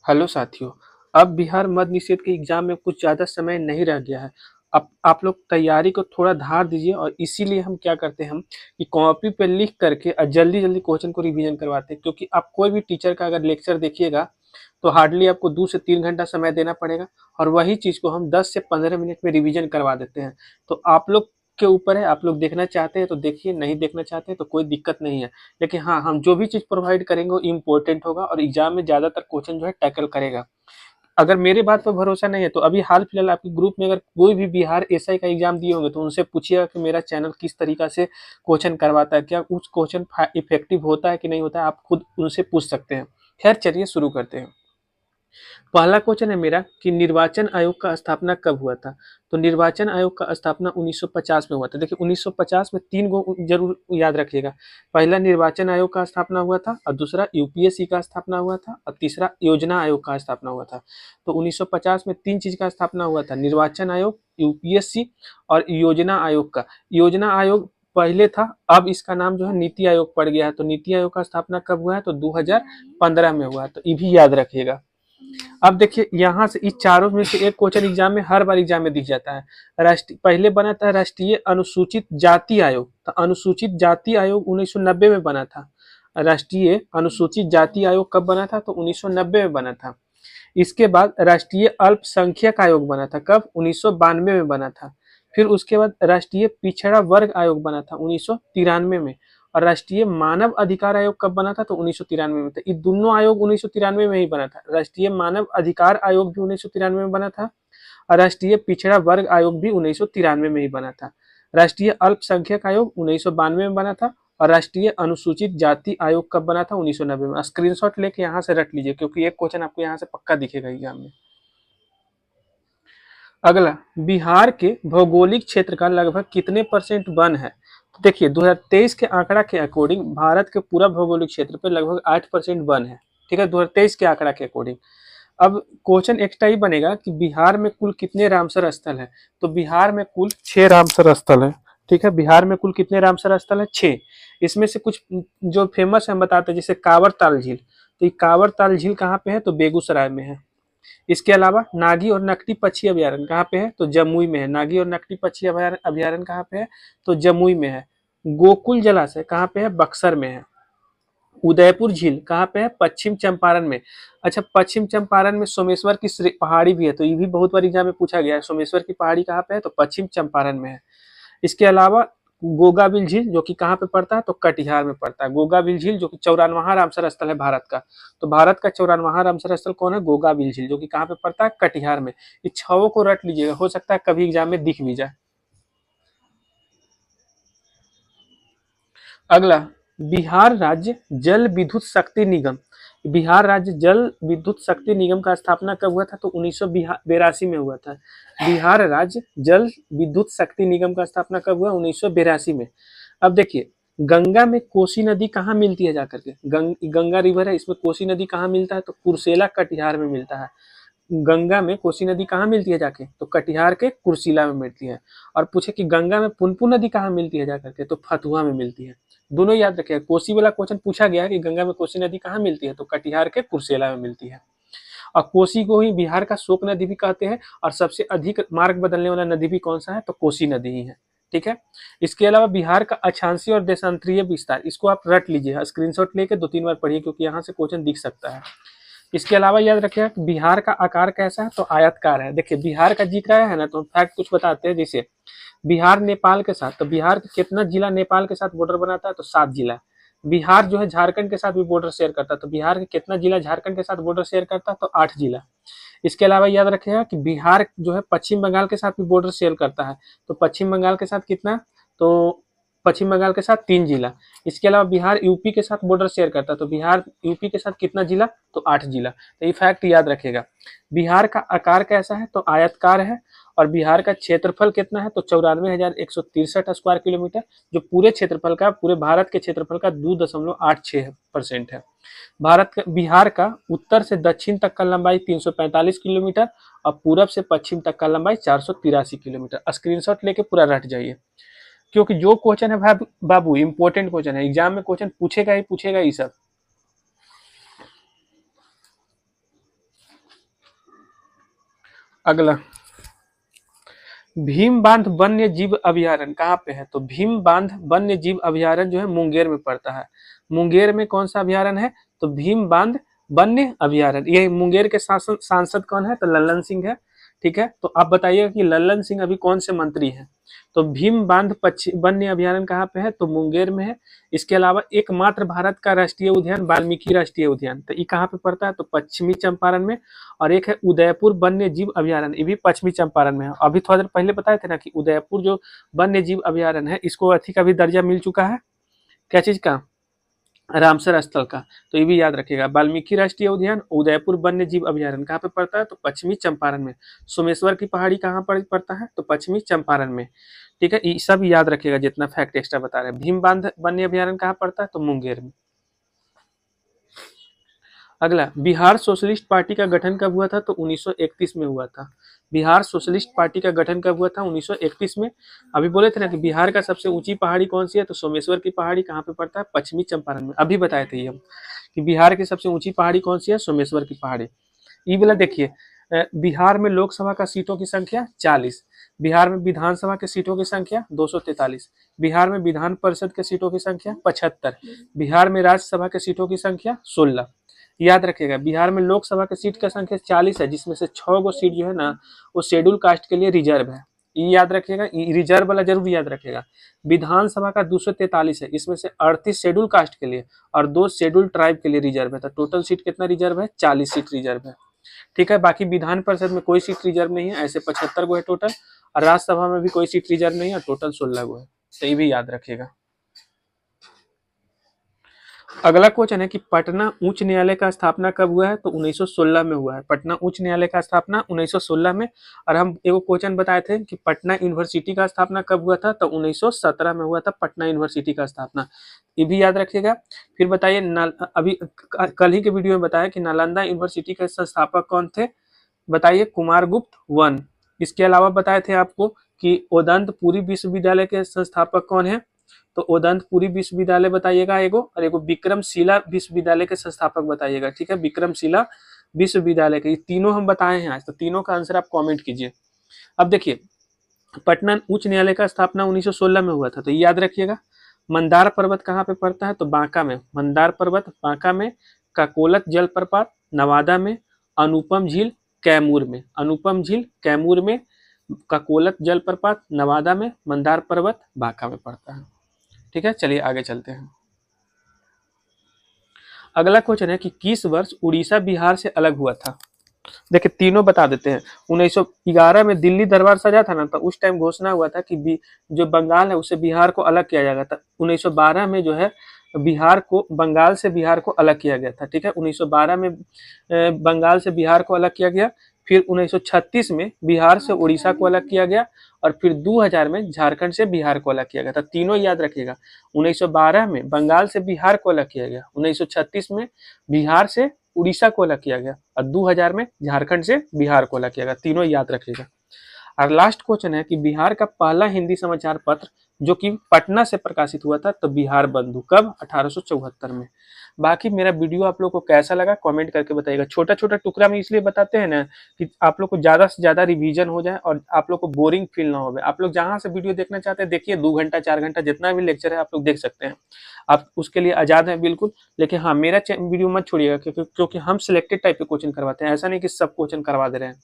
Hello साथियों। अब बिहार मद्य निषेध के एग्जाम में कुछ ज़्यादा समय नहीं रह गया है। अब आप लोग तैयारी को थोड़ा धार दीजिए और इसीलिए हम क्या करते हैं हम कि कॉपी पे लिख करके और जल्दी जल्दी क्वेश्चन को रिवीजन करवाते हैं, क्योंकि आप कोई भी टीचर का अगर लेक्चर देखिएगा तो हार्डली आपको 2 से 3 घंटा समय देना पड़ेगा और वही चीज़ को हम 10 से 15 मिनट में रिवीजन करवा देते हैं। तो आप लोग के ऊपर है, आप लोग देखना चाहते हैं तो देखिए, नहीं देखना चाहते हैं तो कोई दिक्कत नहीं है। लेकिन हाँ, हम जो भी चीज़ प्रोवाइड करेंगे वो इम्पोर्टेंट होगा और एग्जाम में ज़्यादातर क्वेश्चन जो है टैकल करेगा। अगर मेरे बात पर भरोसा नहीं है तो अभी हाल फिलहाल आपके ग्रुप में अगर कोई भी बिहार एसआई का एग्जाम दिए होंगे तो उनसे पूछिएगा कि मेरा चैनल किस तरीका से क्वेश्चन करवाता है, क्या उस क्वेश्चन इफेक्टिव होता है कि नहीं होता है, आप खुद उनसे पूछ सकते हैं। खैर चलिए शुरू करते हैं। पहला क्वेश्चन है मेरा कि निर्वाचन आयोग का स्थापना कब हुआ था। तो निर्वाचन आयोग का स्थापना 1950 में हुआ था। देखिए 1950 में 3 गो जरूर याद रखिएगा। पहला निर्वाचन आयोग का स्थापना हुआ था और दूसरा यूपीएससी का स्थापना हुआ था और तीसरा योजना आयोग का स्थापना हुआ था। तो 1950 में 3 चीज का स्थापना हुआ था, निर्वाचन आयोग, यूपीएससी और योजना आयोग का। योजना आयोग पहले था, अब इसका नाम जो है नीति आयोग पड़ गया है। तो नीति आयोग का स्थापना कब हुआ है तो 2015 में हुआ है। तो ये भी याद रखिएगा। अब देखिए यहाँ से इस चारों में से एक क्वेश्चन एग्जाम में हर बार एग्जाम में दिख जाता है। राष्ट्रीय पहले बना था राष्ट्रीय अनुसूचित जाति आयोग। तो अनुसूचित जाति आयोग 1990 में बना था। राष्ट्रीय अनुसूचित जाति आयोग कब बना था तो 1990 में बना था। इसके बाद राष्ट्रीय अल्पसंख्यक आयोग बना था, कब 1992 में बना था। फिर उसके बाद राष्ट्रीय पिछड़ा वर्ग आयोग बना था 1993 में। और राष्ट्रीय मानव अधिकार आयोग कब बना था तो 1993 में था। ये दोनों आयोग 1993 में ही बना था। राष्ट्रीय मानव अधिकार आयोग भी 1993 में बना था और राष्ट्रीय पिछड़ा वर्ग आयोग भी 1993 में ही बना था। राष्ट्रीय अल्पसंख्यक आयोग 1992 में बना था और राष्ट्रीय अनुसूचित जाति आयोग कब बना था 1990 में। स्क्रीनशॉट लेके यहाँ से रट लीजिए, क्योंकि एक क्वेश्चन आपको यहाँ से पक्का दिखेगा एग्जाम में। अगला, बिहार के भौगोलिक क्षेत्र का लगभग कितने % वन है। तो देखिए 2023 के आंकड़ा के अकॉर्डिंग भारत के पूरा भौगोलिक क्षेत्र पे लगभग 8% वन है। ठीक है, 2023 के आंकड़ा के अकॉर्डिंग। अब क्वेश्चन एक्स्ट्रा ही बनेगा कि बिहार में कुल कितने रामसर स्थल है। तो बिहार में कुल 6 रामसर स्थल है। ठीक है, बिहार में कुल कितने रामसर स्थल है 6। इसमें से कुछ जो फेमस है हम बताते हैं, जैसे कांवर ताल झील। तो ये कांवर ताल झील कहाँ पे है तो बेगूसराय में है। इसके अलावा नागी और नकटी पक्षी अभ्यारण्य कहाँ पे है तो जमुई में है। नागी और नकटी पक्षी अभ्यारण्य कहाँ पे है तो जमुई में है। गोकुल जलाशय कहाँ पे है बक्सर में है। उदयपुर झील कहाँ पे है पश्चिम चंपारण में। अच्छा, पश्चिम चंपारण में सोमेश्वर की पहाड़ी भी है, तो ये भी बहुत बार एग्जाम में पूछा गया है। सोमेश्वर की पहाड़ी कहाँ पे है तो पश्चिम चंपारण में है। इसके अलावा गोगाबिल झील जो कि कहाँ पे पड़ता है तो कटिहार में पड़ता है। गोगाबिल झील जो कि 54वां रामसर स्थल है भारत का। तो भारत का 54वां रामसर स्थल कौन है, गोगाबिल झील, जो कि कहाँ पे पड़ता है कटिहार में। इन 6 को रट लीजिएगा, हो सकता है कभी एग्जाम में दिख भी जाए। अगला, बिहार राज्य जल विद्युत शक्ति निगम। बिहार राज्य जल विद्युत शक्ति निगम का स्थापना कब हुआ था तो 1982 में हुआ था। बिहार राज्य जल विद्युत शक्ति निगम का स्थापना कब हुआ 1982 में। अब देखिए, गंगा में कोसी नदी कहाँ मिलती है जाकर के, गंगा रिवर है, इसमें कोसी नदी कहाँ मिलता है तो कुर्सेला कटिहार में मिलता है। गंगा में कोसी नदी कहाँ मिलती है जाके तो कटिहार के कुर्सेला में मिलती है। और पूछे कि गंगा में पुनपुन नदी कहाँ मिलती है जाकर के तो फतुहा में मिलती है। दोनों याद रखिएगा। कोसी वाला क्वेश्चन पूछा गया है कि गंगा में कोसी नदी कहाँ मिलती है तो कटिहार के कुर्सेला में मिलती है। और कोसी को ही बिहार का शोक नदी भी कहते हैं और सबसे अधिक मार्ग बदलने वाला नदी भी कौन सा है तो कोसी नदी ही है। ठीक है, इसके अलावा बिहार का अक्षांशीय और देशांतरीय विस्तार, इसको आप रट लीजिए, स्क्रीनशॉट लेके 2-3 बार पढ़िए, क्योंकि यहाँ से क्वेश्चन दिख सकता है। इसके अलावा याद रखिएगा कि बिहार का आकार कैसा है तो आयतकार है। देखिए बिहार का जिक्र आया है ना, तो फैक्ट कुछ बताते हैं। जैसे बिहार नेपाल के साथ, तो बिहार के कितना जिला नेपाल के साथ बॉर्डर बनाता है तो 7 जिला। बिहार जो है झारखंड के साथ भी बॉर्डर शेयर करता है, तो बिहार के कितना जिला झारखंड के साथ बॉर्डर शेयर करता है तो 8 जिला। इसके अलावा याद रखिएगा कि बिहार जो है पश्चिम बंगाल के साथ भी बॉर्डर शेयर करता है, तो पश्चिम बंगाल के साथ कितना तो पश्चिम बंगाल के साथ 3 जिला। इसके अलावा बिहार यूपी के साथ बॉर्डर शेयर करता है, तो बिहार यूपी के साथ कितना जिला तो 8 जिला। तो ये फैक्ट याद रखेगा। बिहार का आकार कैसा है तो आयतकार है और बिहार का क्षेत्रफल कितना है तो 94,163 स्क्वायर किलोमीटर, जो पूरे क्षेत्रफल का, पूरे भारत के क्षेत्रफल का 2.86% है। बिहार का उत्तर से दक्षिण तक का लंबाई 345 किलोमीटर और पूरब से पश्चिम तक का लंबाई 483 किलोमीटर। स्क्रीनशॉट लेके पूरा रट जाइए, क्योंकि जो क्वेश्चन है भाई बाबू इंपॉर्टेंट क्वेश्चन है, एग्जाम में क्वेश्चन पूछेगा ही पूछेगा ये सब। अगला, भीम बांध वन्य जीव अभयारण्य कहाँ पे है? तो भीम बांध वन्य जीव अभयारण्य जो है मुंगेर में पड़ता है। मुंगेर में कौन सा अभयारण्य है? तो भीम बांध वन्य अभयारण्य। ये मुंगेर के सांसद कौन है? तो लल्लन सिंह है। ठीक है, तो आप बताइएगा कि लल्लन सिंह अभी कौन से मंत्री हैं? तो भीम बांध वन्य अभयारण्य कहाँ पे है? तो मुंगेर में है। इसके अलावा एकमात्र भारत का राष्ट्रीय उद्यान वाल्मीकि राष्ट्रीय उद्यान, तो ये कहाँ पे पड़ता है? तो पश्चिमी चंपारण में। और एक है उदयपुर वन्य जीव अभयारण्य, ये भी पश्चिमी चंपारण में है। अभी थोड़ा देर पहले बताए थे ना कि उदयपुर जो वन्य जीव अभयारण्य है इसको अथी का भी दर्जा मिल चुका है, क्या चीज का? रामसर स्थल का। तो ये भी याद रखिएगा, वाल्मीकि राष्ट्रीय उद्यान, उदयपुर वन्य जीव अभयारण्य कहाँ पे पड़ता है? तो पश्चिमी चंपारण में। सोमेश्वर की पहाड़ी कहाँ पर पड़ता है? तो पश्चिमी चंपारण में। ठीक है, ये सब याद रखिएगा जितना फैक्ट एक्स्ट्रा बता रहे हैं। भीम बांध वन्य अभयारण्य कहाँ पड़ता है? तो मुंगेर में। अगला, बिहार सोशलिस्ट पार्टी का गठन कब हुआ था? तो 1931 में हुआ था। बिहार सोशलिस्ट पार्टी का गठन कब हुआ था? 1931 में। अभी बोले थे ना कि बिहार का सबसे ऊंची पहाड़ी कौन सी है? तो सोमेश्वर की पहाड़ी कहाँ पे पड़ता है? पश्चिमी चंपारण में। अभी बताए थे ये हम कि बिहार की सबसे ऊंची पहाड़ी कौन सी है? सोमेश्वर की पहाड़ी। ये वाला देखिए, बिहार में लोकसभा का सीटों की संख्या 40, बिहार में विधानसभा के सीटों की संख्या 243, बिहार में विधान परिषद के सीटों की संख्या 75, बिहार में राज्यसभा के सीटों की संख्या 16। याद रखिएगा, बिहार में लोकसभा के सीट का संख्या 40 है, जिसमें से 6 गो सीट जो है ना वो शेड्यूल कास्ट के लिए रिजर्व है। ये याद रखिएगा, रिजर्व वाला जरूर याद रखिएगा। विधानसभा का 243 है, इसमें से 38 शेड्यूल कास्ट के लिए और 2 शेड्यूल ट्राइब के लिए रिजर्व है। तो टोटल सीट कितना रिजर्व है? 40 सीट रिजर्व है। ठीक है, बाकी विधान परिषद में कोई सीट रिजर्व नहीं है, ऐसे 75 गो है टोटल। और राज्यसभा में भी कोई सीट रिजर्व नहीं है, टोटल 16 गो है। तो ये भी याद रखिएगा। अगला क्वेश्चन है कि पटना उच्च न्यायालय का स्थापना कब हुआ है? तो 1916 में हुआ है। पटना उच्च न्यायालय का स्थापना 1916 में। और हम एगो क्वेश्चन बताए थे कि पटना यूनिवर्सिटी का स्थापना कब हुआ था? तो 1917 में हुआ था पटना यूनिवर्सिटी का स्थापना। ये भी याद रखिएगा। फिर बताइए, अभी कल ही के वीडियो में बताया कि नालंदा यूनिवर्सिटी के संस्थापक कौन थे? बताइए, कुमारगुप्त वन। इसके अलावा बताए थे आपको कि ओदंतपुरी विश्वविद्यालय के संस्थापक कौन है? तो ओदंतपुरी विश्वविद्यालय बताइएगा एगो, और एगो विक्रमशिला विश्वविद्यालय के संस्थापक बताइएगा। ठीक है, विक्रमशिला विश्वविद्यालय के। ये तीनों हम बताए हैं आज, तो तीनों का आंसर आप कमेंट कीजिए। अब देखिए, पटना उच्च न्यायालय का स्थापना 1916 में हुआ था, तो याद रखिएगा। मंदार पर्वत कहाँ पे पड़ता है? तो बांका में। मंदार पर्वत बांका में। काकोलत जलप्रपात नवादा में। अनुपम झील कैमूर में। अनुपम झील कैमूर में। काकोलत जलप्रपात नवादा में। मंदार पर्वत बांका में पड़ता है। ठीक है, चलिए आगे चलते हैं। अगला क्वेश्चन है कि किस वर्ष उड़ीसा बिहार से अलग हुआ था? देखिए, तीनों बता देते हैं। 1911 में दिल्ली दरबार सजा था ना, तो उस टाइम घोषणा हुआ था कि जो बंगाल है उससे बिहार को अलग किया जाएगा था। 1912 में जो है बिहार को, बंगाल से बिहार को अलग किया गया था। ठीक है, 1912 में बंगाल से बिहार को अलग किया गया। फिर 1936 में बिहार से उड़ीसा को अलग किया गया। और फिर 2000 में झारखंड से बिहार को अलग किया गया था। तीनों याद रखिएगा। 1912 में बंगाल से बिहार को अलग किया गया, 1936 में बिहार से उड़ीसा को अलग किया गया, और 2000 में झारखंड से बिहार को अलग किया गया। तीनों याद रखिएगा। और लास्ट क्वेश्चन है कि बिहार का पहला हिंदी समाचार पत्र जो कि पटना से प्रकाशित हुआ था, तो बिहार बंधु, कब? 1874 में। बाकी मेरा वीडियो आप लोग को कैसा लगा कमेंट करके बताइएगा। छोटा छोटा टुकड़ा में इसलिए बताते हैं ना कि आप लोग को ज्यादा से ज्यादा रिवीजन हो जाए और आप लोग को बोरिंग फील ना हो। आप लोग जहां से वीडियो देखना चाहते हैं देखिए, 2 घंटा 4 घंटा जितना भी लेक्चर है आप लोग देख सकते हैं, आप उसके लिए आजाद हैं बिल्कुल। लेकिन हाँ, मेरा वीडियो मत छोड़िएगा, क्योंकि हम सिलेक्टेड टाइप के क्वेश्चन करवाते हैं, ऐसा नहीं कि सब क्वेश्चन करवा दे रहे हैं।